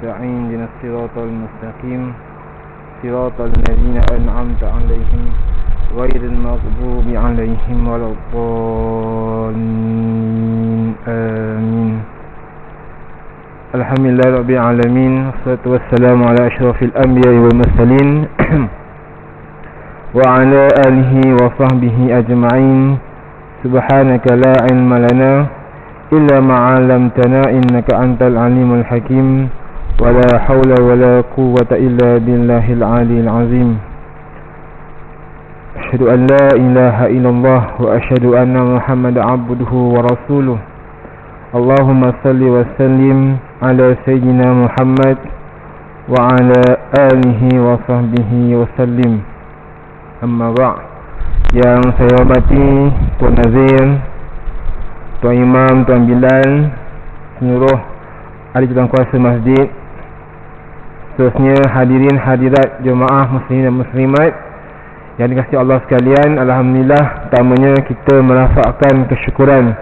نستعين اهدنا الصراط المستقيم صراط الذين أنعمت عليهم غير المغضوب عليهم ولا الضالين آمين. Alhamdulillah Rabbil Alamin. Wassalatu wassalamu ala ashrafil anbiya'i wal mursalin wa ala alihi wa sahbihi ajma'in. Subhanaka la ilma lana illa ma 'allamtana innaka antal alimul hakim. Wa la hawla wa la quwwata illa billahil 'aliyyil 'azim. Asyhadu an la ilaha illallah wa asyhadu anna Muhammadan 'abduhu wa rasuluh. Allahumma salli wa sallim ala sayyidina Muhammad wa ala alihi wa sahbihi wa sallim. Amma ba'. Yang saya hormati Tuan Nazir, Tuan Imam, Tuan Bilal, seluruh ahli jawatan kuasa masjid, seterusnya hadirin hadirat jemaah muslimin dan muslimat yang dikasihi Allah sekalian. Alhamdulillah, pertamanya kita merafakkan kesyukuran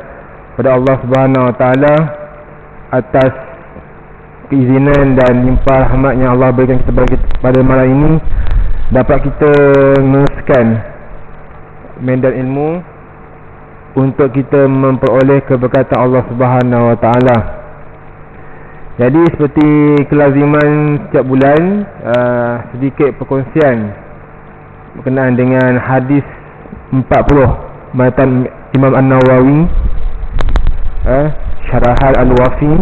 kepada Allah Subhanahu Wa Taala atas keizinan dan limpah rahmat yang Allah berikan kita pada malam ini, dapat kita meneruskan medan ilmu untuk kita memperoleh keberkatan Allah Subhanahu Wa Taala. Jadi seperti kelaziman setiap bulan, sedikit perkongsian berkenaan dengan hadis 40 matan Imam An-Nawawi, Syarahan Al-Wafi.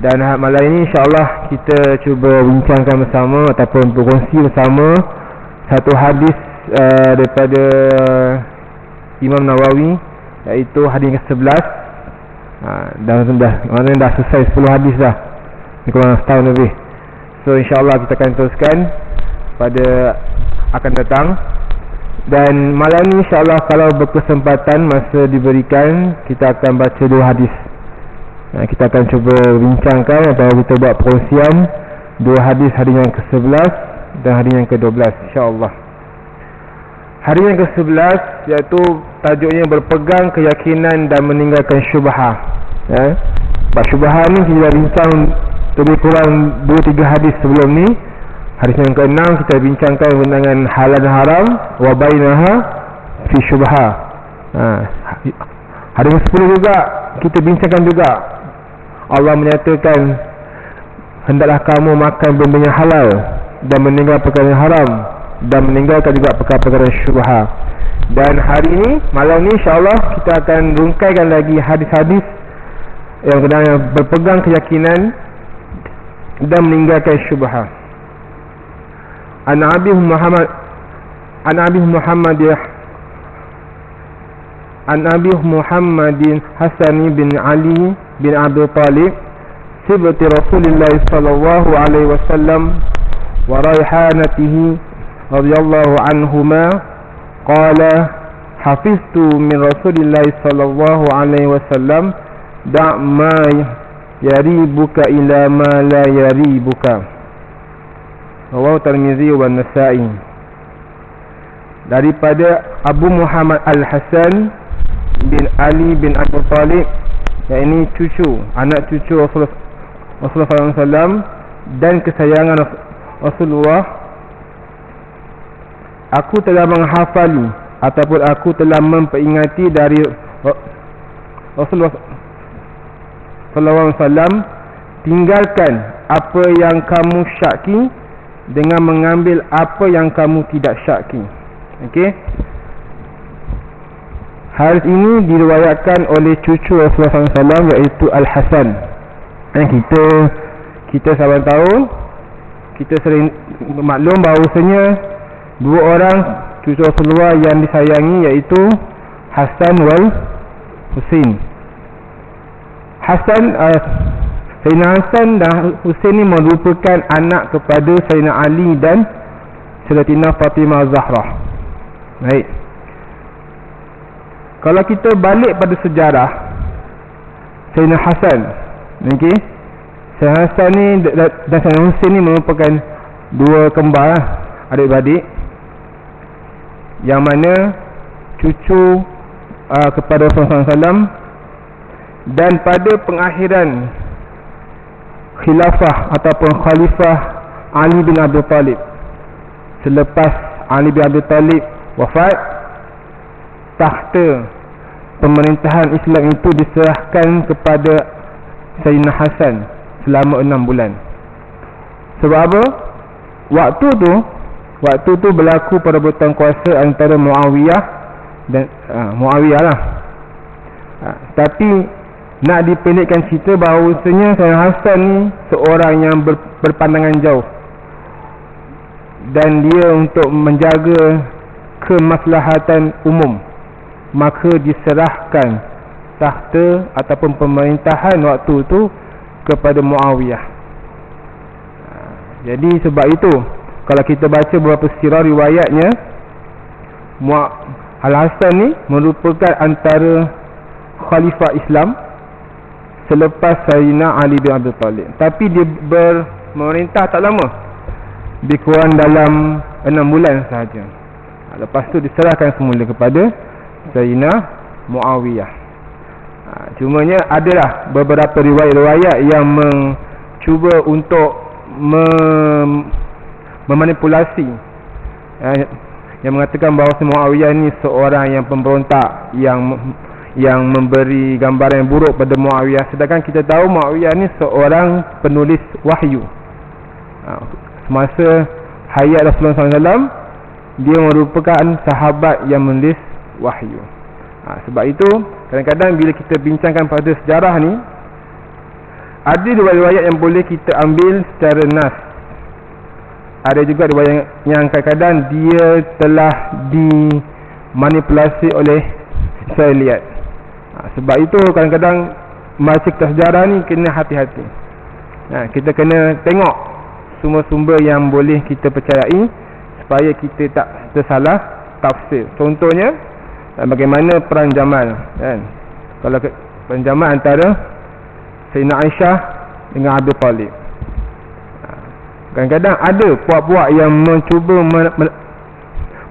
Dan malam ini insya-Allah kita cuba bincangkan bersama ataupun berkongsi bersama satu hadis daripada Imam Nawawi, iaitu hadis ke-11. Maknanya dah selesai 10 hadis dah, ni kurang setahun lebih. So insya-Allah kita akan teruskan pada akan datang. Dan malam ni insya-Allah kalau berkesempatan, masa diberikan, kita akan baca 2 hadis. Kita akan cuba bincangkan atau kita buat perkongsian 2 hadis, hadis yang ke-11 dan hadis yang ke-12 insya-Allah. Hadis yang ke-11 iaitu tajuknya berpegang keyakinan dan meninggalkan syubhah. Sebab syubhah ni kita dah bincang lebih kurang 2-3 hadis sebelum ni. Hadis yang ke-6 kita bincangkan dengan halal dan haram wa bainaha fi syubhah. Hadis yang ke-10 juga kita bincangkan juga. Allah menyatakan hendaklah kamu makan benda yang halal dan meninggalkan perkara yang haram, dan meninggalkan juga perkara-perkara syubhah. Dan hari ini, malam ni insya-Allah kita akan rungkaikan lagi hadis-hadis yang berpegang keyakinan dan meninggalkan syubhah. An Abi Muhammadin Hasan bin Ali bin Abi Talib sibti Rasulullah sallallahu alaihi wasallam wa raihanatihi radhiyallahu anhuma qala hafiztu min Rasulillah sallallahu alaihi wasallam da' ma yaribuka ila ma la yaribuka. Rawahu Tirmizi wa Nasa'i. Daripada Abu Muhammad Al-Hasan bin Ali bin Abi Talib, yang ini anak cucu Rasulullah SAW dan kesayangan Rasulullah, aku telah menghafali ataupun aku telah memperingati dari Rasulullah SAW, tinggalkan apa yang kamu syaki dengan mengambil apa yang kamu tidak syaki. Okey. Hadis ini diriwayatkan oleh cucu Rasulullah SAW, iaitu Al-Hasan. Kita sahabat tahu, kita sering maklum bahawasanya 2 orang cucu Rasulullah yang disayangi, iaitu Hasan wal Husain. Sayyidina Hasan dan Husain ni merupakan anak kepada Sayyidina Ali dan Sayyidatina Fatimah Zahra. Baik. Kalau kita balik pada sejarah Sayyidina Hasan, okey, Sayyidina Hasan ni dan Sayyidina Husain ni merupakan 2 kembar, adik-beradik, yang mana cucu kepada Rasulullah SAW. Dan pada pengakhiran khilafah ataupun khalifah Ali bin Abi Talib. Selepas Ali bin Abi Talib wafat, takhta pemerintahan Islam itu diserahkan kepada Sayyidina Hasan selama 6 bulan. Sebab apa? Waktu tu berlaku perebutan kuasa antara Muawiyah dan Muawiyah lah. Tapi nak dipendekkan cerita bahawasanya Sayyidina Hasan ni seorang yang berpandangan jauh, dan dia untuk menjaga kemaslahatan umum, maka diserahkan takhta ataupun pemerintahan waktu itu kepada Muawiyah. Jadi sebab itu kalau kita baca beberapa sirah riwayatnya, Al-Hasan ni merupakan antara khalifah Islam selepas Sayyidina Ali bin Abi Talib. Tapi dia memerintah tak lama, lebih kurang dalam 6 bulan sahaja. Lepas tu diserahkan semula kepada Sayyidina Muawiyah. Cumanya adalah beberapa riwayat-riwayat yang mencuba untuk memanipulasi, yang mengatakan bahawa Muawiyah ni seorang yang pemberontak, yang memberi gambaran yang buruk pada Muawiyah. Sedangkan kita tahu Muawiyah ni seorang penulis wahyu. Semasa hayat Rasulullah SAW, dia merupakan sahabat yang menulis wahyu. Sebab itu kadang-kadang bila kita bincangkan pada sejarah ni, ada riwayat yang boleh kita ambil secara nas. Ada juga riwayat yang kadang-kadang dia telah dimanipulasi oleh Israeliat. Sebab itu kadang-kadang membaca kitab sejarah ni kena hati-hati. Kita kena tengok semua sumber yang boleh kita percayai supaya kita tak tersalah tafsir. Contohnya bagaimana perang Jamal, kan? Kalau perang Jamal antara Sayyidina Aisyah dengan Abi Talib, kadang-kadang ada puak-puak yang mencuba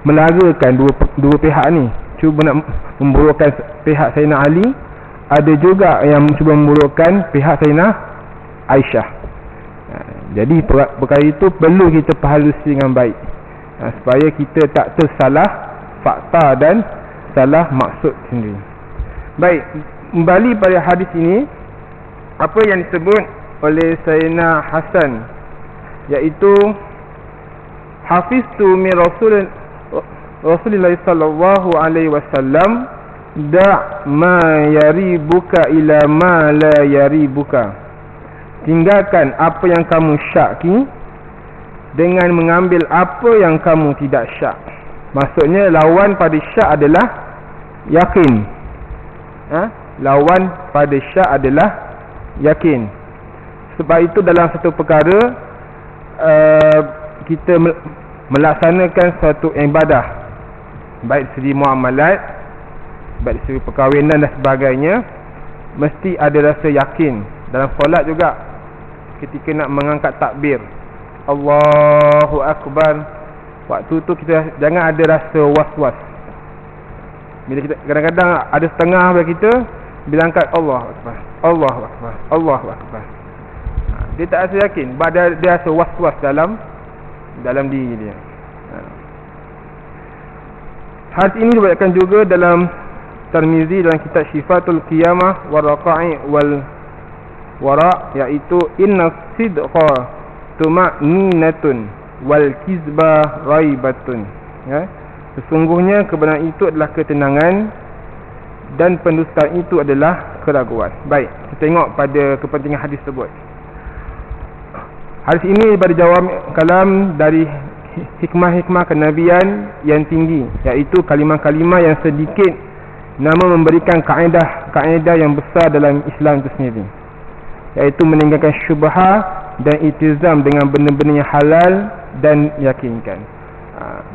melarakan dua pihak ni, cuba nak memburukkan pihak Sayyidina Ali. Ada juga yang mencuba memburukkan pihak Sayyidina Aisyah. Jadi perkara itu perlu kita perhalusi dengan baik, supaya kita tak tersalah fakta dan salah maksud sendiri. Baik, kembali pada hadis ini, apa yang disebut oleh Sayyidina Hasan, iaitu hafiztu min Rasulullah sallallahu alaihi wasallam, da' ma yaribuka ila ma la yaribuka. Tinggalkan apa yang kamu syaki dengan mengambil apa yang kamu tidak syak. Maksudnya lawan pada syak adalah yakin. Lawan pada syak adalah yakin. Sebab itu dalam satu perkara kita melaksanakan suatu ibadah, baik segi muamalat, baik segi perkahwinan dan sebagainya, mesti ada rasa yakin. Dalam solat juga, ketika nak mengangkat takbir Allahu Akbar, waktu tu kita jangan ada rasa was-was. Bila kita kadang-kadang ada setengah daripada kita bila angkat Allahu Akbar, Allahu Akbar, Allahu Akbar, dia tak rasa yakin, sebab dia rasa was-was dalam diri dia. Hadis ini diriwayatkan juga dalam Tirmizi dalam kitab Syifatul Qiyamah wal Raqa'i wal Wara', iaitu inna sidqa tuma'ninatun wal kizba raibatun. Sesungguhnya kebenaran itu adalah ketenangan dan pendustaan itu adalah keraguan. Baik, kita tengok pada kepentingan hadis tersebut. Hadis ini daripada jawab kalam dari hikmah-hikmah kenabian yang tinggi, iaitu kalimah-kalimah yang sedikit nama memberikan kaedah yang besar dalam Islam itu sendiri, iaitu meninggalkan syubhah dan iltizam dengan benda-benda yang halal dan yakinkan.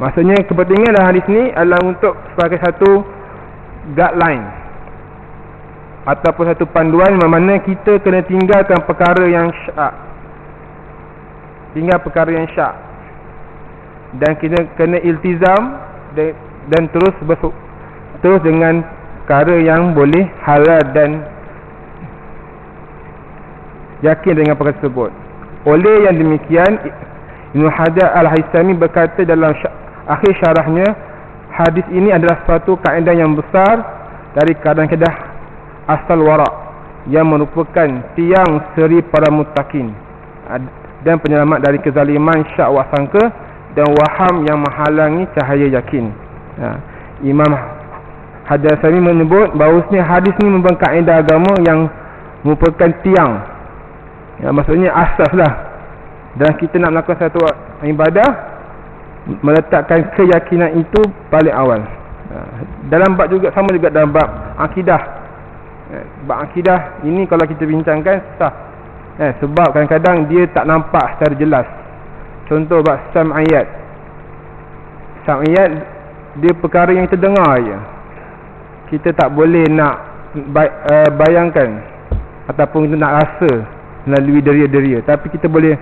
Maksudnya kepentingan dalam hadis ni adalah untuk sebagai satu guideline ataupun satu panduan mana kita kena tinggalkan perkara yang syak, dan kita kena iltizam dan terus dengan perkara yang boleh halal dan yakin dengan perkara tersebut. Oleh yang demikian, Ibn Hajar Al-Haythami berkata dalam akhir syarahnya, hadis ini adalah suatu kaedah yang besar dari kaedah asal wara' yang merupakan tiang seri para muttaqin dan penyelamat dari kezaliman, syak wa sangka dan waham yang menghalangi cahaya yakin. Imam Hadasani menyebut bahawasanya hadis ini merupakan kaedah agama yang merupakan tiang, maksudnya asas lah. Dan kita nak melakukan satu ibadah, meletakkan keyakinan itu paling awal. Dalam bab juga, sama juga dalam bab akidah. Bab akidah ini kalau kita bincangkan sah, sebab kadang-kadang dia tak nampak secara jelas. Contoh bab sam'iyat. Sam'iyat dia perkara yang kita dengar je. Kita tak boleh nak bayangkan ataupun kita nak rasa melalui deria-deria, tapi kita boleh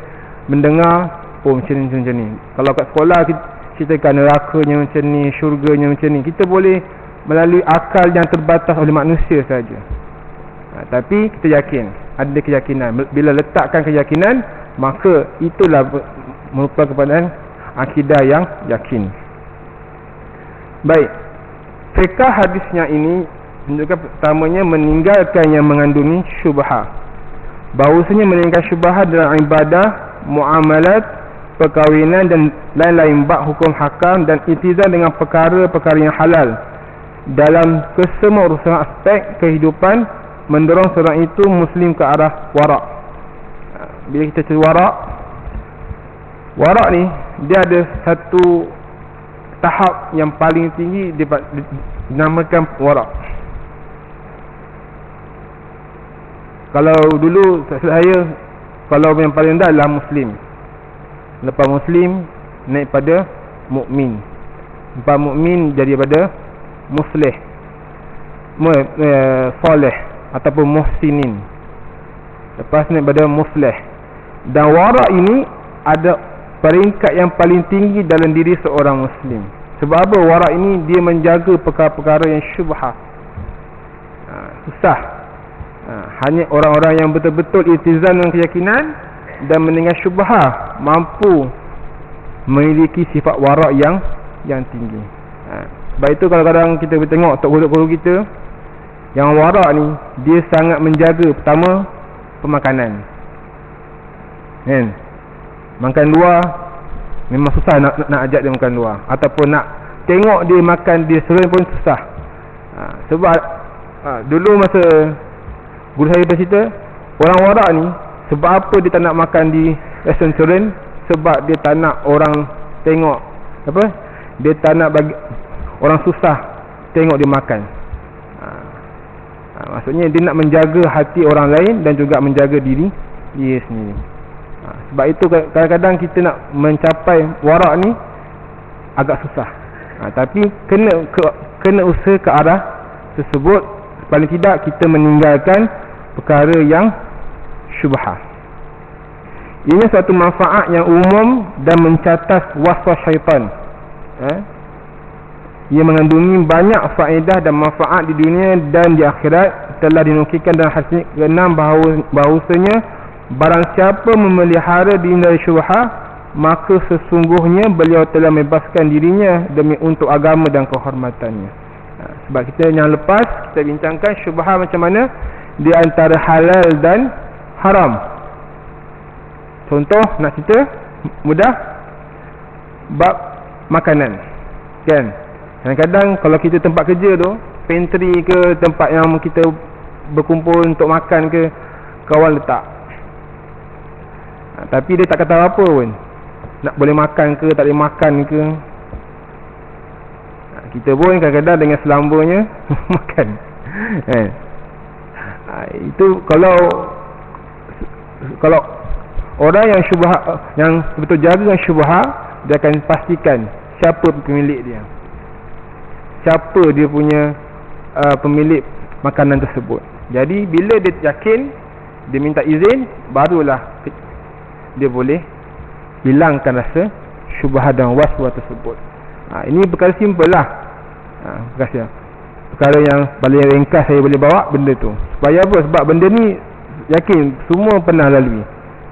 mendengar, oh macam ni. Kalau kat sekolah kita ceritakan nerakanya macam ni, syurganya macam ni, kita boleh melalui akal yang terbatas oleh manusia saja. Tapi kita yakin, ada keyakinan. Bila letakkan keyakinan, maka itulah merupakan kepada akidah yang yakin. Baik, fiqh hadisnya ini menunjukkan pertamanya meninggalkan yang mengandungi syubhat. Bahawasanya meninggalkan syubhat dalam ibadah, muamalat, perkahwinan dan lain-lain bab hukum hakam dan itizal dengan perkara-perkara yang halal dalam kesemua urusan aspek kehidupan, mendorong seorang itu muslim ke arah wara'. Bila kita cerita wara' ni, dia ada satu tahap yang paling tinggi dinamakan wara'. Kalau dulu saya, kalau yang paling rendah adalah muslim. Lepas muslim naik pada mukmin. Lepas mukmin jadi pada muslih, soleh ataupun muhsinin. Lepas naik pada muslih. Dan wara' ini ada peringkat yang paling tinggi dalam diri seorang muslim. Sebab apa? Wara' ini dia menjaga perkara-perkara yang syubhat. Susah. Hanya orang-orang yang betul-betul iltizam dengan keyakinan dan mendengar syubhat mampu memiliki sifat wara' yang tinggi. Sebab itu kalau kadang kita tengok tok guru-guru kita yang wara' ni, dia sangat menjaga pertama pemakanan. Kan? Makan luar memang susah nak ajak dia makan luar, ataupun nak tengok dia makan dia serun pun susah. Sebab dulu masa guru saya bercerita, orang wara' ni sebab apa dia tak nak makan di restoran serun? Sebab dia tak nak orang tengok apa? Dia tak nak bagi orang susah tengok dia makan. Maksudnya dia nak menjaga hati orang lain dan juga menjaga diri dia sendiri. Sebab itu kadang-kadang kita nak mencapai wara' ni agak susah. Tapi kena usaha ke arah tersebut. Paling tidak kita meninggalkan perkara yang syubhat. Ini suatu manfaat yang umum dan mencatat waswas syaitan. Ia mengandungi banyak faedah dan manfaat di dunia dan di akhirat. Telah dinukilkan dalam hadis ke-6 bahawasanya barang siapa memelihara diri dari syubhat, maka sesungguhnya beliau telah membebaskan dirinya demi untuk agama dan kehormatannya. Sebab kita yang lepas kita bincangkan syubhat macam mana di antara halal dan haram. Contoh nak cerita mudah, bab makanan, kan? Kadang-kadang kalau kita tempat kerja tu, pantry ke tempat yang kita berkumpul untuk makan ke, kawan letak. Tapi dia tak kata apa pun, nak boleh makan ke tak boleh makan ke. Kita pun kadang-kadang dengan selambanya makan. Itu kalau orang yang syubhat, yang betul jaga dengan syubhat, dia akan pastikan siapa pemilik dia, siapa dia punya pemilik makanan tersebut. Jadi bila dia yakin, dia minta izin, barulah dia boleh hilangkan rasa syubhat dan waswas tersebut. Ini perkara simple lah. Perkara yang paling ringkas saya boleh bawa benda tu. Supaya apa? Sebab benda ni yakin semua pernah lalui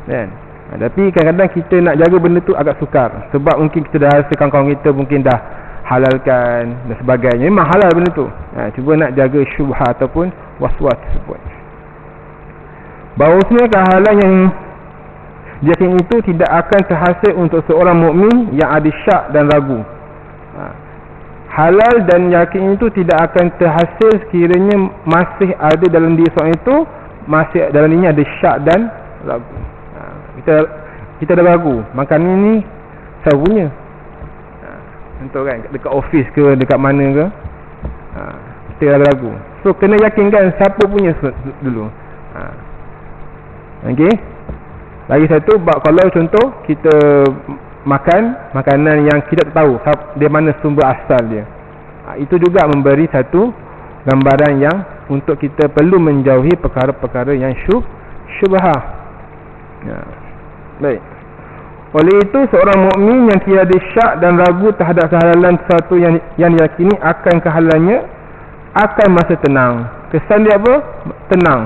kan. Tapi kadang-kadang kita nak jaga benda tu agak sukar, sebab mungkin kita dah rasa kawan-kawan kita mungkin dah halalkan dan sebagainya. Memang halal benda tu, cuba nak jaga syubhat ataupun was-was tersebut. Bahawasanya kehalan yang yakin itu tidak akan terhasil untuk seorang mukmin yang ada syak dan ragu. Halal dan yakin itu tidak akan terhasil sekiranya masih ada dalam diri seorang itu, masih dalam dirinya ada syak dan ragu. Kita dah ragu, makan ini saya punya, contoh kan, dekat office ke dekat mana ke, kita dah ragu. So kena yakinkan siapa punya dulu. Okey. Lagi satu, kalau contoh kita makan makanan yang kita tak tahu dia mana sumber asal dia, itu juga memberi satu gambaran yang untuk kita perlu menjauhi perkara-perkara yang syubhah. Baik. Oleh itu seorang mukmin yang tiada syak dan ragu terhadap kehalalan sesuatu yang diyakini akan kehalalannya akan merasa tenang. Kesan dia apa? Tenang.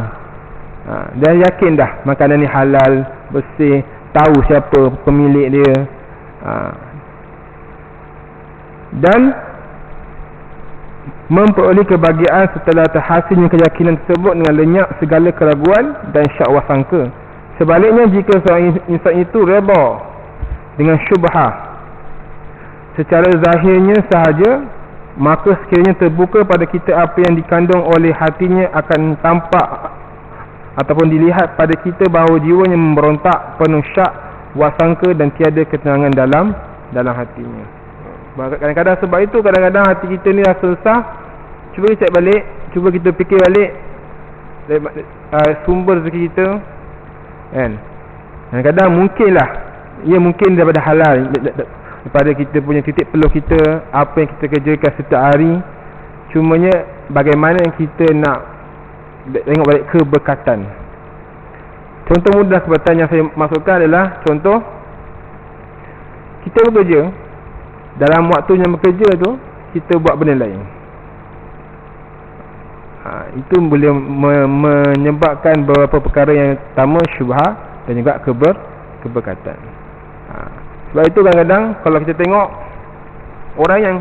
Dia yakin dah makanan ni halal, bersih, tahu siapa pemilik dia. Dan memperoleh kebahagiaan setelah terhasilnya keyakinan tersebut dengan lenyap segala keraguan dan syak wasangka. Sebaliknya, jika seorang insan itu reba dengan syubhah secara zahirnya sahaja, maka sekiranya terbuka pada kita apa yang dikandung oleh hatinya, akan tampak ataupun dilihat pada kita bahawa jiwanya memberontak penuh syak, wasangka dan tiada ketenangan dalam hatinya. Kadang-kadang sebab itu, kadang-kadang hati kita ni rasa susah. Cuba kita cek balik, cuba kita fikir balik sumber rezeki kita kan. Kadang-kadang mungkinlah ia mungkin daripada halal, daripada kita punya titik peluh kita, apa yang kita kerjakan setiap hari. Cumanya bagaimana kita nak tengok balik keberkatan. Contoh mudah keberkatan yang saya masukkan adalah, contoh kita bekerja, dalam waktu yang bekerja tu kita buat benda lain. Itu boleh menyebabkan beberapa perkara yang pertama syubhah dan juga keberkatan. Sebab itu kadang-kadang kalau kita tengok orang yang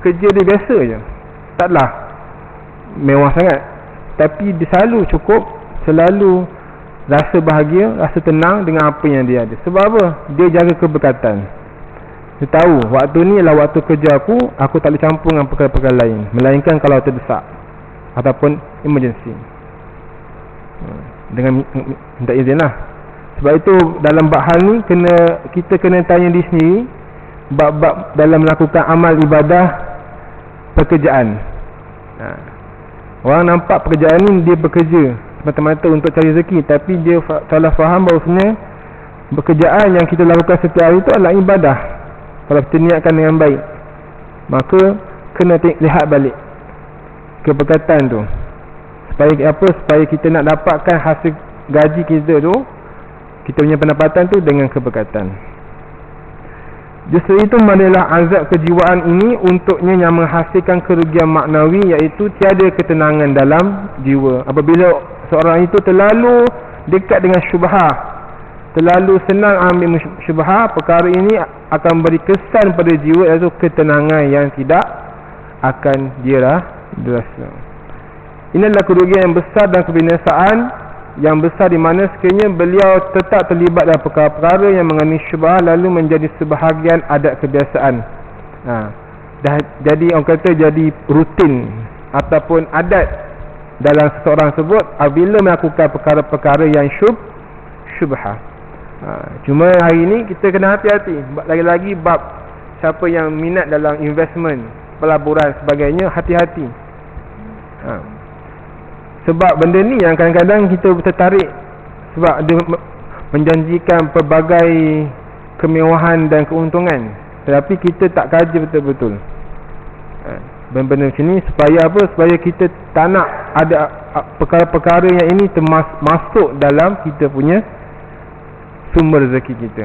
kerja dia biasa je, taklah mewah sangat, tapi dia selalu cukup, selalu rasa bahagia, rasa tenang dengan apa yang dia ada. Sebab apa? Dia jaga keberkatan. Dia tahu waktu ni adalah waktu kerja aku tak boleh campur dengan perkara-perkara lain, melainkan kalau terdesak ataupun emergency, dengan minta izin lah. Sebab itu dalam bab hal ni kita kena tanya diri sendiri, bab dalam melakukan amal ibadah pekerjaan. Orang nampak pekerjaan ni dia bekerja semata-mata untuk cari rezeki, tapi dia salah faham bahawasanya pekerjaan yang kita lakukan setiap hari itu adalah ibadah. Kalau kita niatkan dengan baik, maka kena lihat balik keberkatan tu. Supaya kita nak dapatkan hasil gaji kita tu, kita punya pendapatan tu dengan keberkatan. Justru itu adalah azab kejiwaan ini untuknya yang menghasilkan kerugian maknawi, iaitu tiada ketenangan dalam jiwa. Apabila seorang itu terlalu dekat dengan syubhah, terlalu senang ambil syubhah, perkara ini akan beri kesan pada jiwa, iaitu ketenangan yang tidak akan dia rasa. Ini adalah kerugian yang besar dan kebinasaan yang besar, di mana sekiranya beliau tetap terlibat dalam perkara-perkara yang mengandungi syubhah lalu menjadi sebahagian adat kebiasaan. Dah jadi, orang kata jadi rutin ataupun adat dalam seseorang tersebut apabila melakukan perkara-perkara yang syubhah. Cuma hari ini kita kena hati-hati. Lagi-lagi bab siapa yang minat dalam investment, pelaburan sebagainya, hati-hati. Sebab benda ni yang kadang-kadang kita tertarik, sebab dia menjanjikan pelbagai kemewahan dan keuntungan, tetapi kita tak kaji betul-betul benda-benda macam ni. Supaya apa? Supaya kita tak nak ada perkara-perkara yang ini masuk dalam kita punya sumber rezeki kita.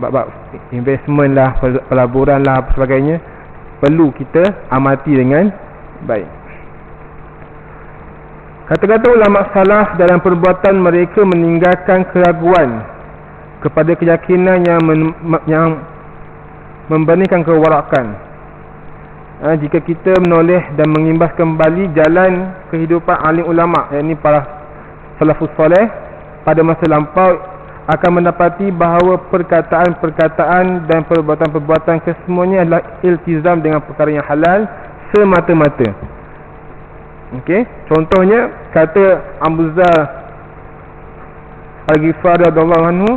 Bab investment lah, pelaburan lah, sebagainya, perlu kita amati dengan baik. Kata-kata ulama salaf dalam perbuatan mereka meninggalkan keraguan kepada keyakinan yang membandingkan kewarakan. Jika kita menoleh dan mengimbas kembali jalan kehidupan alim ulama, yakni para salafus soleh pada masa lampau, akan mendapati bahawa perkataan-perkataan dan perbuatan-perbuatan kesemuanya adalah iltizam dengan perkara yang halal semata-mata. Okey, contohnya kata Abu Dzar Al-Ghifari radhiyallahu anhu,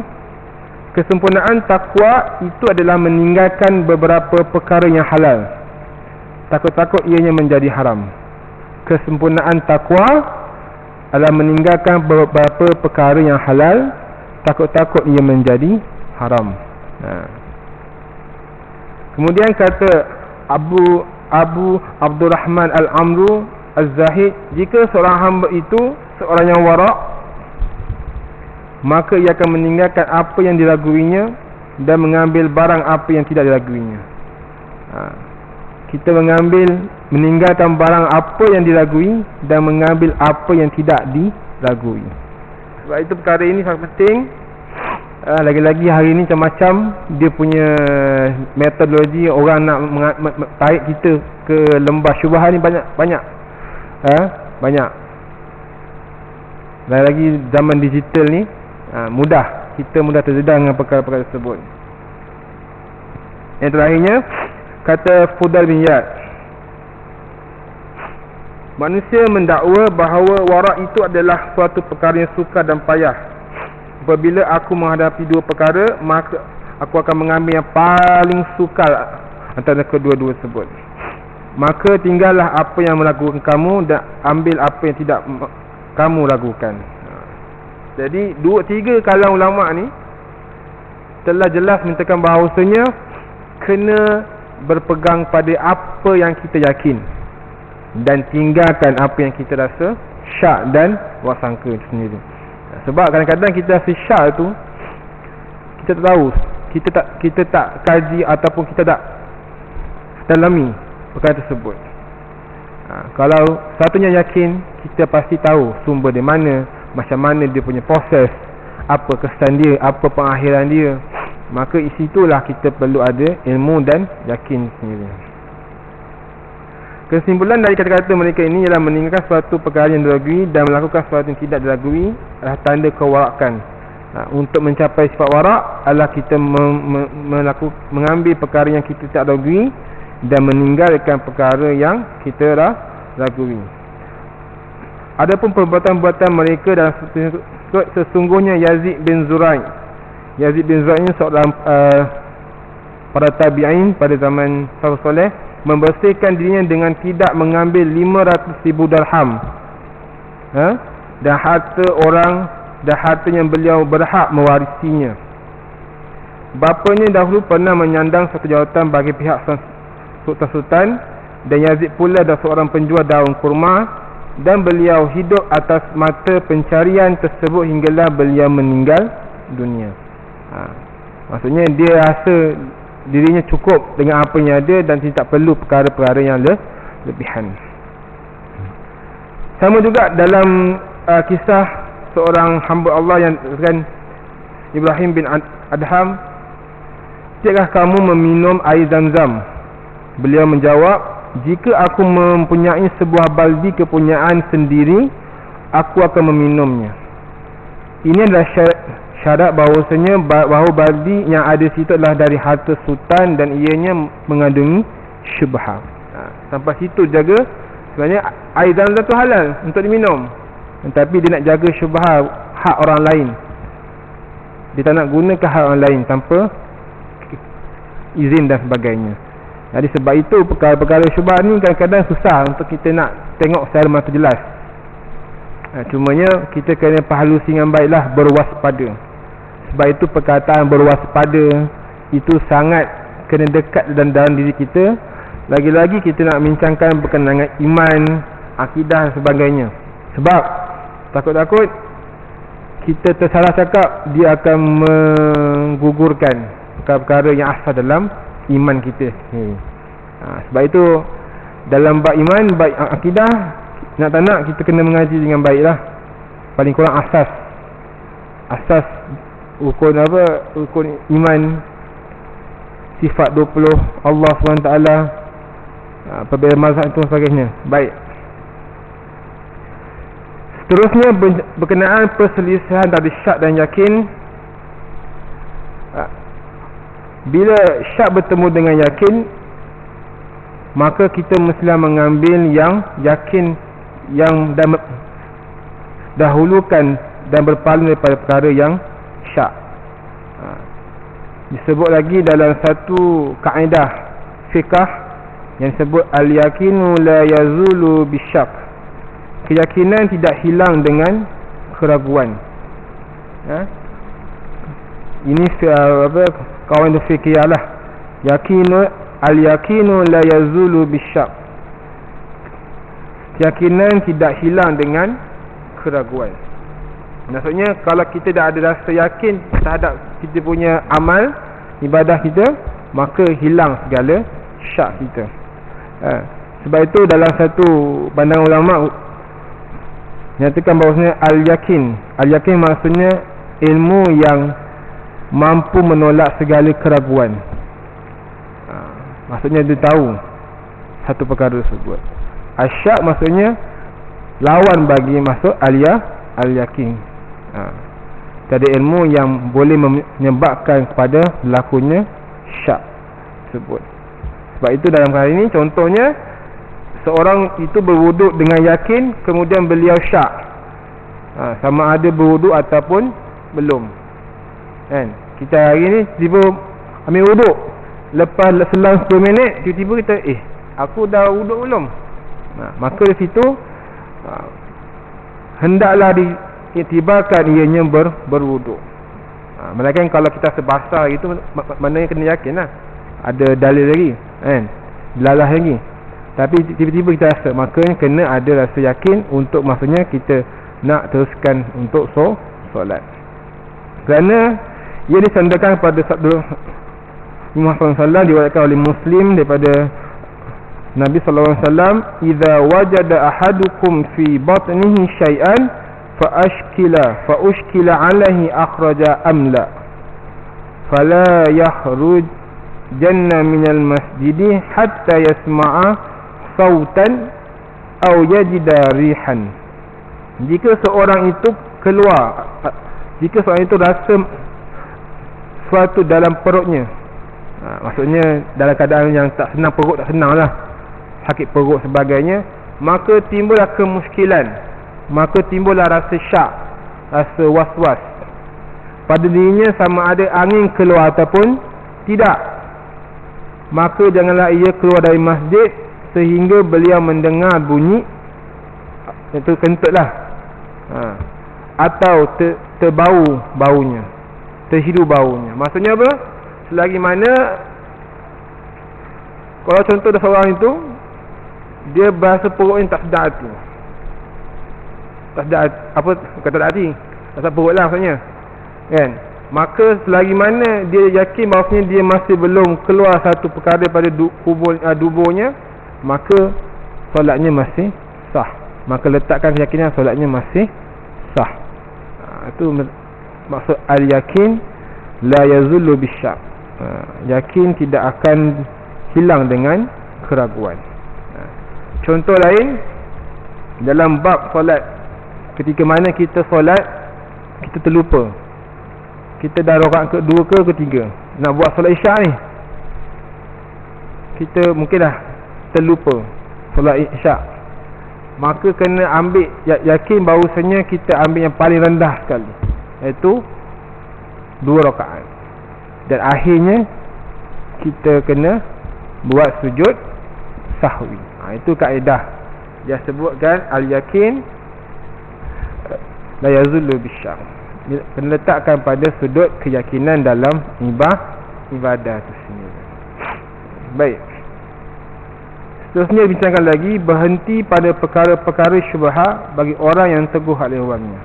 kesempurnaan takwa itu adalah meninggalkan beberapa perkara yang halal, takut-takut ianya menjadi haram. Kesempurnaan takwa adalah meninggalkan beberapa perkara yang halal, takut-takut ia menjadi haram. Kemudian kata Abu Abdurrahman Al-Amru Az-Zahid, jika seorang hamba itu seorang yang warak, maka ia akan meninggalkan apa yang diraguinya dan mengambil barang apa yang tidak diraguinya. Kita meninggalkan barang apa yang diragui dan mengambil apa yang tidak diragui. Sebab itu perkara ini sangat penting. Lagi-lagi hari ini macam-macam dia punya metodologi orang nak tarik kita ke lembah syubhat ni banyak. Banyak. Lagi zaman digital ni mudah, kita mudah terdedah dengan perkara-perkara tersebut. Yang terakhirnya kata Fudail bin Iyad, manusia mendakwa bahawa warak itu adalah suatu perkara yang sukar dan payah. Apabila aku menghadapi dua perkara, maka aku akan mengambil yang paling sukar antara kedua-dua tersebut. Maka tinggallah apa yang meragukan kamu dan ambil apa yang tidak kamu ragukan. Jadi tiga kalangan ulama ni telah jelas menyatakan bahawasanya kena berpegang pada apa yang kita yakin dan tinggalkan apa yang kita rasa syak dan wasangka itu sendiri. Sebab kadang-kadang kita rasa syak tu, kita tak tahu, kita tak kaji ataupun kita tak dalami perkara tersebut. Kalau satunya yakin, kita pasti tahu sumber di mana, macam mana dia punya proses, apa kesan dia, apa pengakhiran dia. Maka isi itulah kita perlu ada ilmu dan yakin sendiri. Kesimpulan dari kata-kata mereka ini ialah meninggalkan suatu perkara yang diragui dan melakukan sesuatu yang tidak diragui adalah tanda kewarakan. Untuk mencapai sifat warak adalah kita mengambil perkara yang kita tak ragui dan meninggalkan perkara yang kita ragui. Adapun perbuatan-perbuatan mereka dalam sesungguhnya Yazid bin Zurai' ini seorang para tabi'in pada zaman salafus soleh, membersihkan dirinya dengan tidak mengambil 500,000 dirham dan harta yang beliau berhak mewarisinya. Bapanya dahulu pernah menyandang satu jawatan bagi pihak sultan dan Yazid pula adalah seorang penjual daun kurma, dan beliau hidup atas mata pencarian tersebut hinggalah beliau meninggal dunia. Maksudnya dia rasa dirinya cukup dengan apa yang ada dan tidak perlu perkara-perkara yang lebihan. Sama juga dalam kisah seorang hamba Allah yang dengan Ibrahim bin Adham, "Tidakkah kamu meminum air Zam-Zam?" Beliau menjawab, "Jika aku mempunyai sebuah baldi kepunyaan sendiri, aku akan meminumnya." Ini adalah syarat bahawa baldi yang ada situ adalah dari harta sultan dan ianya mengandungi syubhat. Sampai situ jaga. Sebenarnya air Zam-Zam tu halal untuk diminum, tetapi dia nak jaga syubhat hak orang lain. Dia tak nak gunakan hak orang lain tanpa izin dan sebagainya. Jadi sebab itu perkara-perkara syubhat ni kadang-kadang susah untuk kita nak tengok secara mata jelas. Cumanya kita kena perhalusi dengan baiklah, berwaspada. Sebab itu perkataan berwaspada itu sangat kena dekat dalam diri kita. Lagi-lagi kita nak bincangkan berkenaan dengan iman, akidah dan sebagainya. Sebab takut-takut kita tersalah cakap, dia akan menggugurkan perkara-perkara yang asal dalam iman kita. Sebab itu dalam bab iman, bab akidah, nak tak nak kita kena mengaji dengan baik lah. Paling kurang asas rukun iman, sifat 20 Allah SWT, perbezaan mazhab itu sebagainya. Baik. Seterusnya berkenaan perselisihan dari syak dan yakin. Bila syak bertemu dengan yakin, maka kita mestilah mengambil yang yakin, yang dahulukan dan berpaling daripada perkara yang syak. Disebut lagi dalam satu kaedah fiqh yang disebut al-yakinu la yazulu bisyak. Keyakinan tidak hilang dengan keraguan. Ini kawan fikih lah. Al-yakinu la yazulu bisyak. Keyakinan tidak hilang dengan keraguan. Maksudnya kalau kita dah ada rasa yakin terhadap kita punya amal ibadah kita, maka hilang segala syak kita. Sebab itu dalam satu pandangan ulama nyatakan bahawasanya al-yakin maksudnya ilmu yang mampu menolak segala keraguan. Maksudnya dia tahu satu perkara tersebut. Asyak maksudnya lawan bagi masuk al-yakin. Jadi ilmu yang boleh menyebabkan kepada berlakunya syak tersebut. Sebab itu dalam hal ini contohnya seorang itu berwuduk dengan yakin, kemudian beliau syak, sama ada berwuduk ataupun belum. Kan? Kita hari ni tiba ambil wuduk, lepas selang 10 minit tiba-tiba kita aku dah wuduk belum? Maka di situ hendaklah diiktibarkan ianya berwuduk. Melainkan kalau kita sebasar itu maknanya kena yakin lah, ada dalil lagi kan, dalalah lagi. Tapi tiba-tiba kita rasa, makanya kena ada rasa yakin untuk maksudnya kita nak teruskan untuk solat. Kerana ia disandarkan pada sabda Muhammad SAW, diriwayatkan oleh Muslim daripada Nabi SAW, "Idza wajada ahadukum fi batnihi syai'an fa ushkila 'alaihi akhraja amla fala yakhruj janna minal masjidi hatta yasma'a sautan aw yajida rihan." Jika seorang itu rasa sesuatu dalam perutnya, maksudnya dalam keadaan yang tak senang, perut tak senang lah, sakit perut sebagainya, maka timbullah kemuskilan, maka timbullah rasa syak, rasa was-was pada dirinya sama ada angin keluar ataupun tidak, maka janganlah ia keluar dari masjid sehingga beliau mendengar bunyi itu kentut lah, atau terbau baunya, terhidu baunya. Maksudnya apa? Selagi mana kalau contoh ada seorang itu dia berasa perutnya tak sedar hati, tak sedar apa, kata tak hati, tak sedar perut lah maksudnya kan, maka selagi mana dia yakin bahawasanya dia masih belum keluar satu perkara daripada duburnya, maka solatnya masih sah. Maka letakkan keyakinan solatnya masih sah. Itu maksud al-yakin la yazullu bisyak. Yakin tidak akan hilang dengan keraguan. Contoh lain dalam bab solat, ketika mana kita solat kita terlupa, kita dah rakaat kedua ke ketiga nak buat solat isyak ni, kita mungkin dah terlupa solat isyak, maka kena ambil yakin bahawasanya kita ambil yang paling rendah sekali, iaitu 2 rakaat, dan akhirnya kita kena buat sujud sahwi. Itu kaedah dia sebutkan al-yakin la yazullu bisyak, kena letakkan pada sudut keyakinan dalam ibadah itu sendiri. Baik, seterusnya bincangkan lagi berhenti pada perkara-perkara syubhat bagi orang yang teguh hal ehwalnya.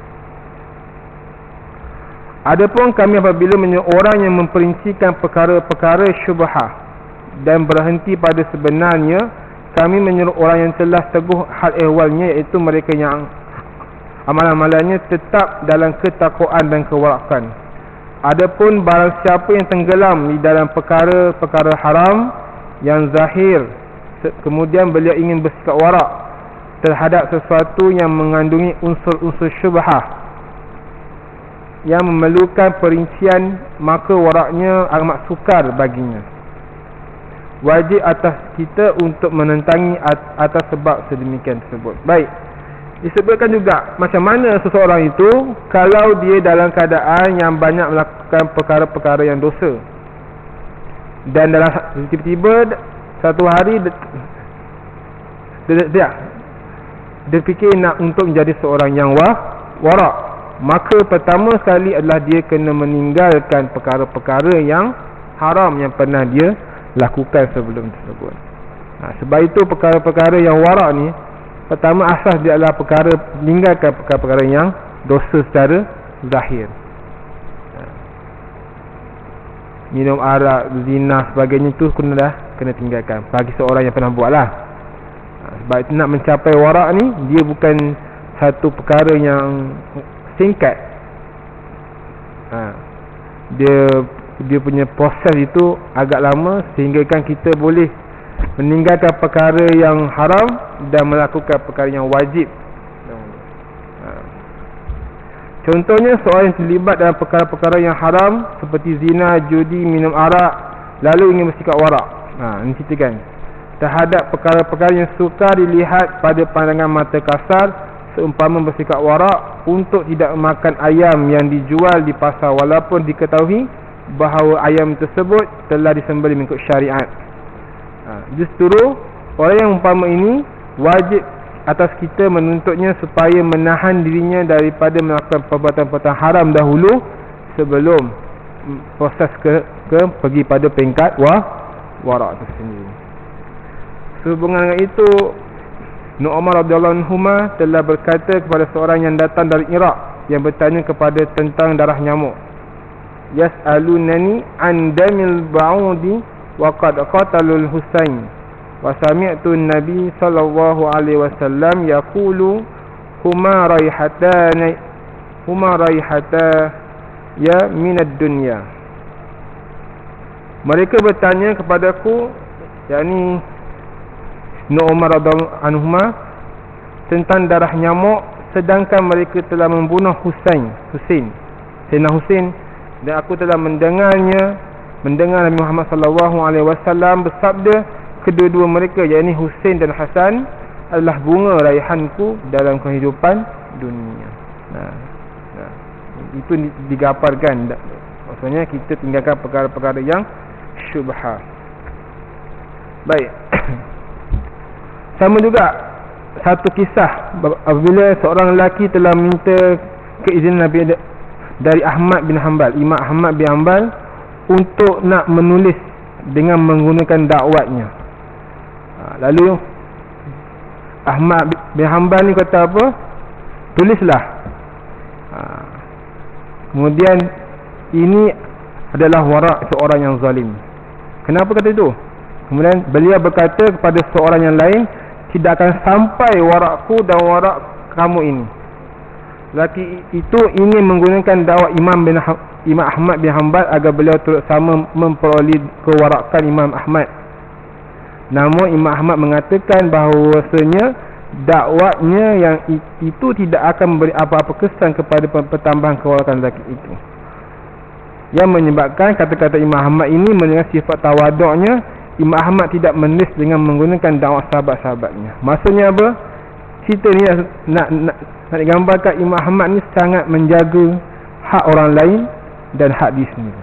Adapun kami apabila orang yang memperincikan perkara-perkara syubhat dan berhenti pada sebenarnya kami menyuruh orang yang telah teguh hal ehwalnya, iaitu mereka yang amalan-amalannya tetap dalam ketakwaan dan kewarakan. Adapun barang siapa yang tenggelam di dalam perkara-perkara haram yang zahir, kemudian beliau ingin bersikap warak terhadap sesuatu yang mengandungi unsur-unsur syubhah yang memerlukan perincian, maka waraknya amat sukar baginya. Wajib atas kita untuk menentangi atas sebab sedemikian tersebut. Baik, disebutkan juga macam mana seseorang itu kalau dia dalam keadaan yang banyak melakukan perkara-perkara yang dosa, dan dalam tiba-tiba satu hari dia fikir nak untuk menjadi seorang yang warak, maka pertama sekali adalah dia kena meninggalkan perkara-perkara yang haram yang pernah dia lakukan sebelum tersebut. Sebab itu perkara-perkara yang warak ni, pertama asas dia adalah meninggalkan perkara-perkara yang dosa secara zahir. Minum arak, zina, sebagainya tu kena tinggalkan bagi seorang yang pernah buat lah. Sebab itu nak mencapai warak ni, dia bukan satu perkara yang singkat. Dia punya proses itu agak lama, sehingga kan kita boleh meninggalkan perkara yang haram dan melakukan perkara yang wajib. Contohnya seorang yang terlibat dalam perkara-perkara yang haram seperti zina, judi, minum arak, lalu ingin bersikap warak. Ini ceritakan terhadap perkara-perkara yang sukar dilihat pada pandangan mata kasar, seumpama bersikap warak untuk tidak makan ayam yang dijual di pasar walaupun diketahui bahawa ayam tersebut telah disembelih mengikut syariat. Justru orang yang umpama ini wajib atas kita menuntutnya supaya menahan dirinya daripada melakukan perbuatan-perbuatan haram dahulu sebelum proses pergi pada peringkat warak itu sendiri. Sehubungan dengan itu, Umar radhiyallahu anhu telah berkata kepada seorang yang datang dari Iraq yang bertanya kepada tentang darah nyamuk, yas'alunani an damil ba'udi wa qad qatalul Husain wa sami'tu an-nabi sallallahu alaihi wasallam yaqulu huma raihata ya minad dunya. Mereka bertanya kepadaku, yakni Umar radhiyallahu anhu, tentang darah nyamuk, sedangkan mereka telah membunuh Sayyidina Husain, dan aku telah mendengar Nabi Muhammad sallallahu alaihi wasallam bersabda, kedua-dua mereka, yakni Husain dan Hasan, adalah bunga raihanku dalam kehidupan dunia. Itu digaparkan, maksudnya kita tinggalkan perkara-perkara yang syubhah. Baik. Sama juga satu kisah apabila seorang lelaki telah minta keizinan Nabi dari Imam Ahmad bin Hanbal untuk nak menulis dengan menggunakan dakwatnya. Lalu Ahmad bin Hanbal ni kata apa? Tulislah. Kemudian ini adalah warak seorang yang zalim. Kenapa kata itu? Kemudian beliau berkata kepada seorang yang lain, tidak akan sampai warakku dan warak kamu ini. Lelaki itu ingin menggunakan dakwah Imam Ahmad bin Hanbal agar beliau turut sama memperoleh kewarakan Imam Ahmad. Namun Imam Ahmad mengatakan bahawasanya dakwahnya yang itu tidak akan memberi apa-apa kesan kepada pertambahan kewarakan lelaki itu. Yang menyebabkan kata-kata Imam Ahmad ini mengenai sifat tawaduknya, Imam Ahmad tidak menulis dengan menggunakan dakwah sahabat-sahabatnya. Maksudnya apa? Cerita ni nak digambarkan Imam Ahmad ni sangat menjaga hak orang lain dan hak dia sendiri.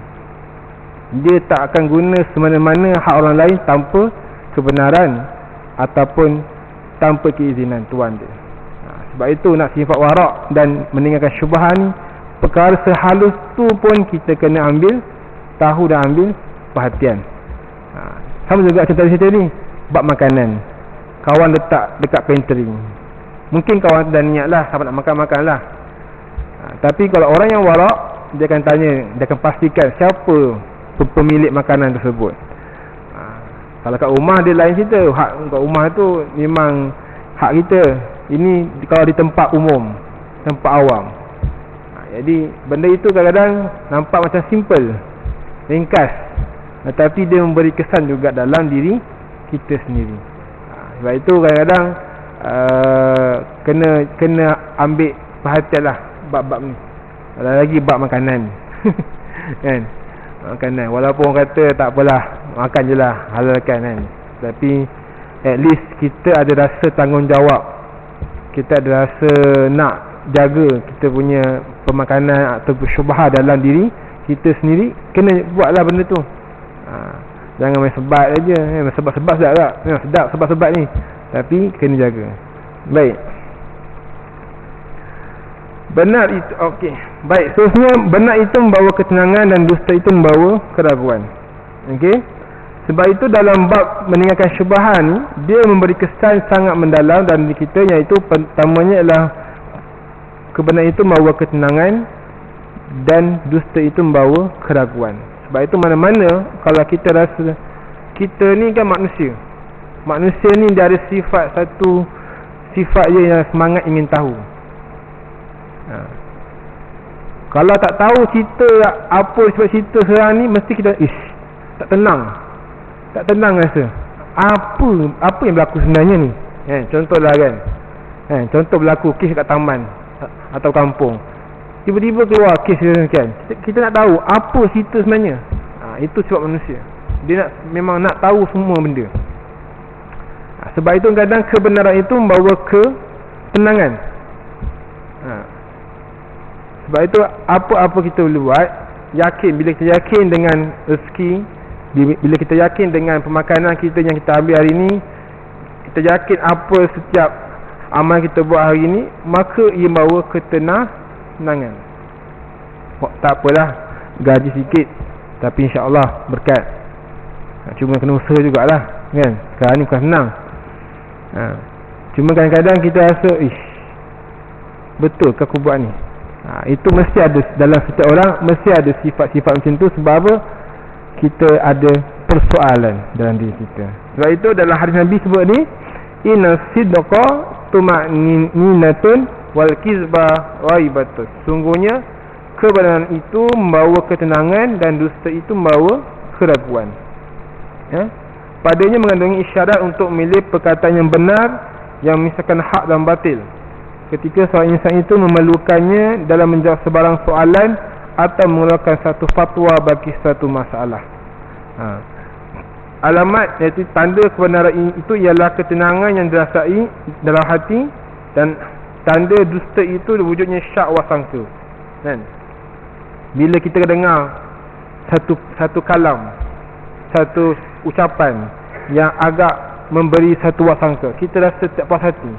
Dia tak akan guna semena-mana hak orang lain tanpa kebenaran ataupun tanpa keizinan tuan dia. Sebab itu nak sifat warak dan meninggalkan syubhat ni, perkara sehalus tu pun kita kena ambil tahu dan ambil perhatian. Sama juga cerita-cerita ni bab makanan. Kawan letak dekat pantry, mungkin kawan dah niat lah, sahabat nak makan-makan lah. Tapi kalau orang yang warak, dia akan tanya, dia akan pastikan siapa pemilik makanan tersebut. Kalau kat rumah dia lain cerita. Hak kat rumah tu memang hak kita. Ini kalau di tempat umum, tempat awam. Jadi benda itu kadang-kadang nampak macam simple, ringkas, tetapi dia memberi kesan juga dalam diri kita sendiri. Sebab itu kadang-kadang kena ambil perhatian lah bab-bab ni. Lagi bab makanan. Kan? Makanan. Walaupun orang kata tak apalah, makan je lah, halalkan kan. Tapi at least kita ada rasa tanggungjawab. Kita ada rasa nak jaga kita punya pemakanan atau syubhat dalam diri kita sendiri. Kena buatlah benda tu. Jangan main sebat aja. Sebab-sebab sedap tak? Memang sedap sebab-sebab ni. Tapi kena jaga. Baik. Benar itu, okey. Baik, seterusnya benar itu membawa ketenangan dan dusta itu membawa keraguan. Okey. Sebab itu dalam bab meninggalkan syubhat ni, dia memberi kesan sangat mendalam dalam diri kita, iaitu pertamanya adalah kebenaran itu membawa ketenangan dan dusta itu membawa keraguan. Sebab itu mana-mana kalau kita rasa kita ni kan manusia. Manusia ni dia ada satu sifat dia yang semangat ingin tahu. Kalau tak tahu cerita apa sebab cerita sekarang ni, mesti kita tak tenang rasa. Apa yang berlaku sebenarnya ni? Contohlah kan. Contoh berlaku kes kat taman atau kampung. Tiba-tiba keluar kes kan. Kita nak tahu apa cerita sebenarnya. Itu sebab manusia. Dia memang nak tahu semua benda. Sebab itu kadang kebenaran itu membawa ketenangan. Sebab itu apa-apa kita boleh buat, yakin. Bila kita yakin dengan rezeki, bila kita yakin dengan pemakanan kita yang kita ambil hari ini, kita yakin apa setiap amal kita buat hari ini, maka ia membawa ketenangan. Tak apalah, gaji sikit, tapi insya-Allah berkat. Cuma kena usaha jugalah kan. Sekarang ni bukan senang. Cuma kadang-kadang kita rasa, betul ke aku buat ni? Itu mesti ada dalam setiap orang, mesti ada sifat-sifat macam tu. Sebab apa? Kita ada persoalan dalam diri kita. Sebab itu dalam hadis Nabi sebut ni, inna sidqa tuma'ninatun wal kizba raibatun. Sungguhnya kebenaran itu membawa ketenangan dan dusta itu membawa keraguan. Padanya mengandungi isyarat untuk memilih perkataan yang benar, yang memisahkan hak dan batil. Ketika seorang insan itu memerlukannya dalam menjawab sebarang soalan atau mengeluarkan satu fatwa bagi satu masalah. Alamat iaitu tanda kebenaran itu ialah ketenangan yang dirasai dalam hati, dan tanda dusta itu wujudnya syak wasangka. Kan? Bila kita dengar satu kalam, satu ucapan yang agak memberi satu wasangka, kita rasa tak puas hati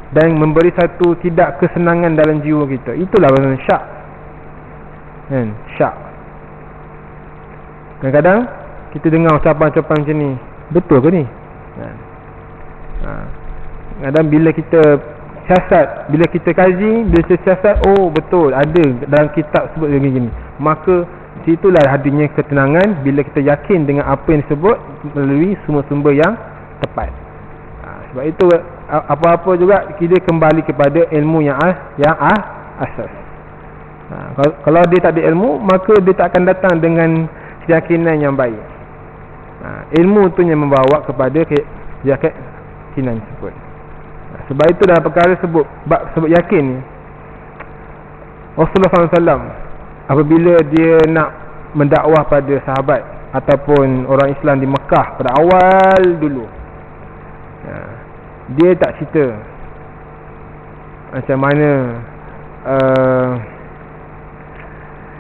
dan memberi satu tidak kesenangan dalam jiwa kita. Itulah maksudnya syak. Syak. Kadang-kadang kita dengar ucapan-ucapan macam ni, betul ke ni? Kadang bila kita siasat, bila kita kaji, bila kita siasat, oh betul, ada dalam kitab sebut begini, maka situlah hadirnya ketenangan bila kita yakin dengan apa yang disebut melalui sumber-sumber yang tepat. Sebab itu apa-apa juga kita kembali kepada ilmu yang asas. Kalau dia tak ada ilmu, maka dia tak akan datang dengan keyakinan yang baik. Ilmu tu yang membawa kepada keyakinan tersebut. Sebab itu dalam perkara sebut yakin ni, Rasulullah SAW apabila dia nak mendakwah pada sahabat ataupun orang Islam di Mekah pada awal dulu, dia tak cerita macam mana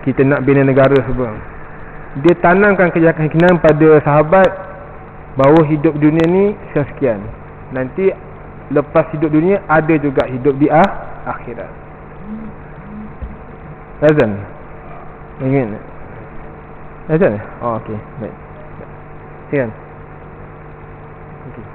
kita nak bina negara semua. Dia tanamkan keyakinan pada sahabat bahawa hidup dunia ni sekian. Nanti lepas hidup dunia ada juga hidup di akhirat. Azan. Ingin. Azan. Oh okey. Baik. Silakan. Okey.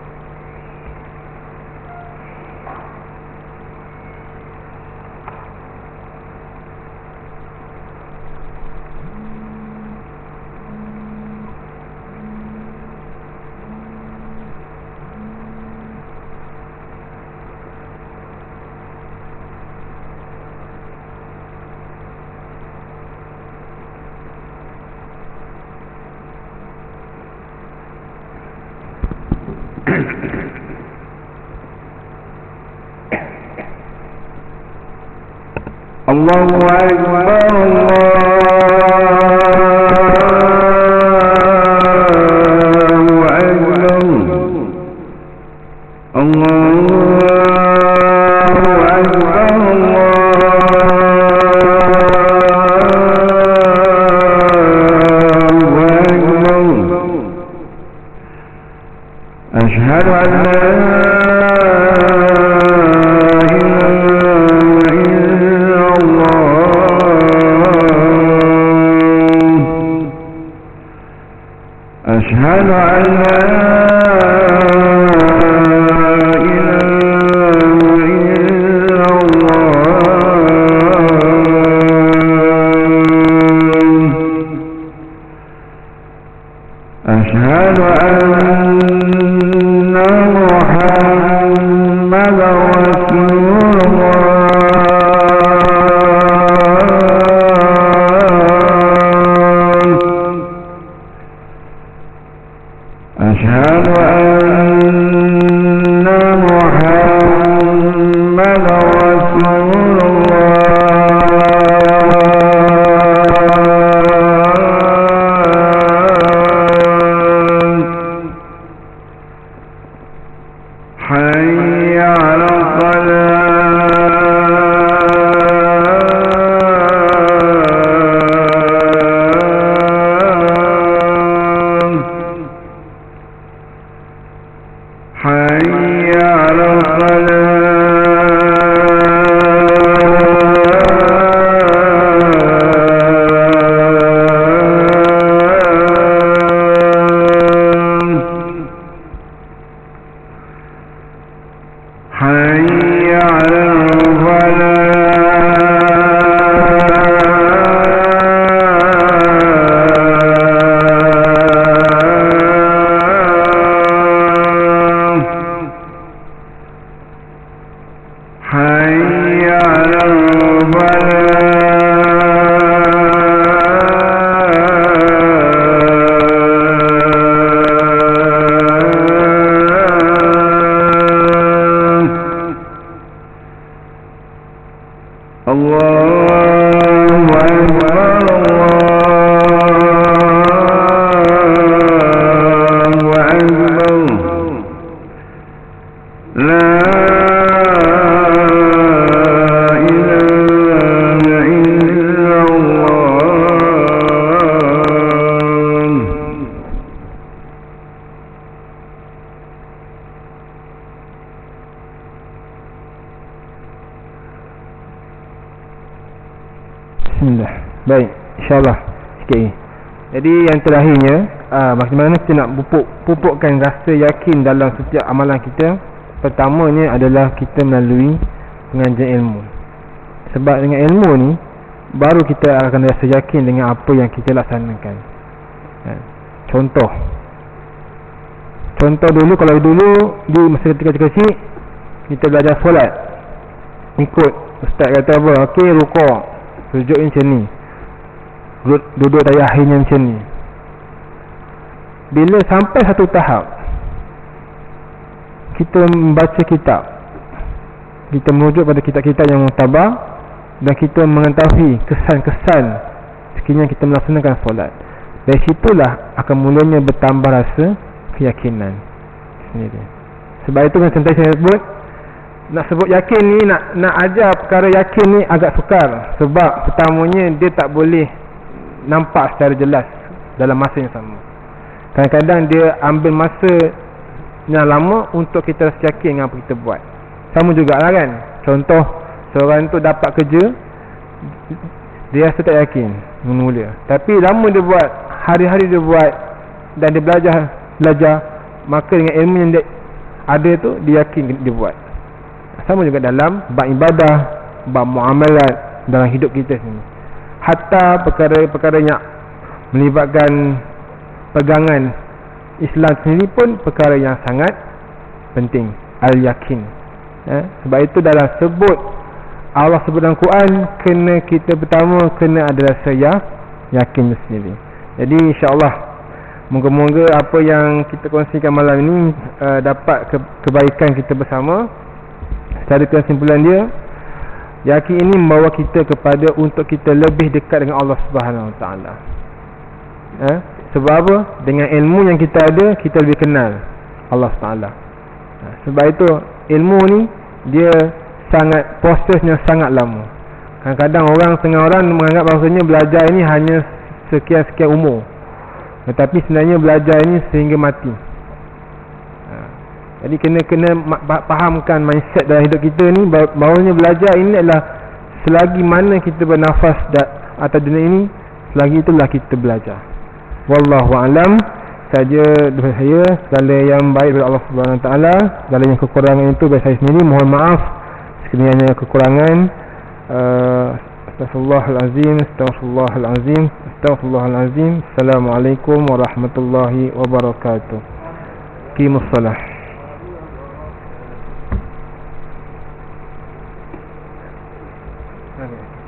Bismillah. Baik, insyaAllah sikit ni. Jadi yang terakhirnya, bagaimana kita nak pupukkan rasa yakin dalam setiap amalan kita. Pertamanya adalah kita melalui pengajian ilmu. Sebab dengan ilmu ni baru kita akan rasa yakin dengan apa yang kita laksanakan. Contoh dulu, kalau dulu di masa ketika kecil kita belajar solat, ikut ustaz kata apa, okey rukuk, sujud macam ni, duduk dari akhirnya macam ni. Bila sampai satu tahap kita membaca kitab, kita merujuk pada kitab-kitab yang muktabar, dan kita mengetahui kesan-kesan sekiranya kita melaksanakan solat, dari situlah akan mulanya bertambah rasa keyakinan sendiri. Sebab itu kan contoh saya sebut, nak sebut yakin ni, nak ajar perkara yakin ni agak sukar. Sebab pertamanya dia tak boleh nampak secara jelas dalam masa yang sama. Kadang-kadang dia ambil masa yang lama untuk kita rasa yakin dengan apa kita buat. Sama jugalah kan, contoh seorang tu dapat kerja, dia rasa tak yakin mula-mula, tapi lama dia buat, hari-hari dia buat, dan dia belajar, maka dengan ilmu yang dia ada tu, dia yakin dia buat. Sama juga dalam bab ibadah, bab muamalat dalam hidup kita sini. Hatta perkara-perkara yang melibatkan pegangan Islam sendiri pun perkara yang sangat penting, al-yakin. Sebab itu dalam sebut, Allah sebut dalam Quran, kena kita pertama kena ada rasa yakin sendiri. Jadi insya-Allah moga-moga apa yang kita kongsikan malam ini dapat kebaikan kita bersama. Secara kesimpulan dia, Yakin ini membawa kita kepada untuk kita lebih dekat dengan Allah Subhanahu Wa Taala. Sebab apa? Dengan ilmu yang kita ada, kita lebih kenal Allah Taala. Sebab itu ilmu ni dia sangat prosesnya sangat lama. Kadang-kadang setengah orang menganggap bahawasanya belajar ini hanya sekian-sekian umur, tetapi sebenarnya belajar ini sehingga mati. Jadi kena fahamkan mindset dalam hidup kita ni, bahawasanya belajar ini adalah selagi mana kita bernafas atas dunia ini, selagi itulah kita belajar. Wallahu a'lam. Saja doa saya, segala yang baik dari Allah Subhanahu Wa Taala, segala yang kekurangan itu dari saya sendiri, mohon maaf sekiranya kekurangan. Astaghfirullahalazim, astaghfirullahalazim, astaghfirullahalazim. Assalamualaikum warahmatullahi wabarakatuh. Qimus shalah. Okay.